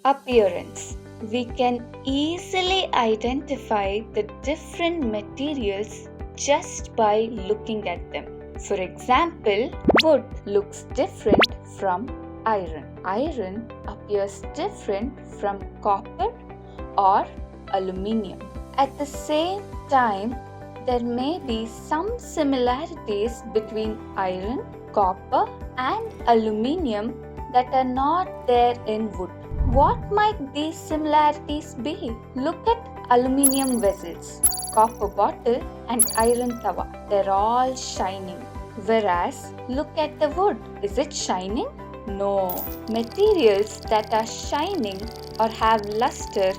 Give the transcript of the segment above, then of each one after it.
Appearance. We can easily identify the different materials just by looking at them. For example, wood looks different from iron. Iron appears different from copper or aluminium. At the same time, there may be some similarities between iron, copper, and aluminium that are not there in wood. What might these similarities be? Look at aluminium vessels, copper bottle, and iron tawa. They're all shining. Whereas, look at the wood. Is it shining? No. Materials that are shining or have luster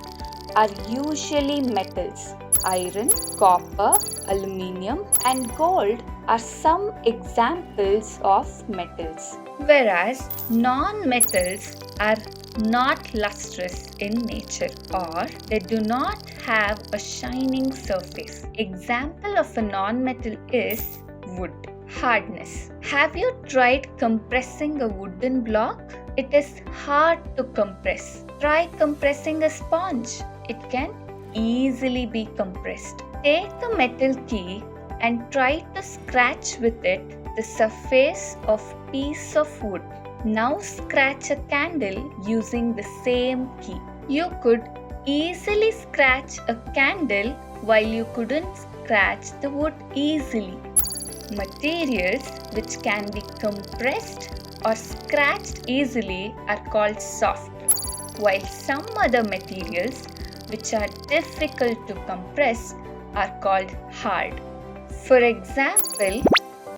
are usually metals. Iron, copper, aluminium, and gold are some examples of metals. Whereas non-metals are not lustrous in nature, or they do not have a shining surface. Example of a non-metal is wood. Hardness. Have you tried compressing a wooden block? It is hard to compress. Try compressing a sponge. It can easily be compressed. Take a metal key and try to scratch with it the surface of a piece of wood. Now scratch a candle using the same key. You could easily scratch a candle while you couldn't scratch the wood easily. Materials which can be compressed or scratched easily are called soft, while some other materials which are difficult to compress are called hard. For example,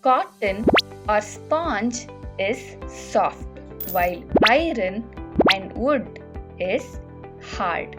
cotton or sponge is soft, while iron and wood is hard.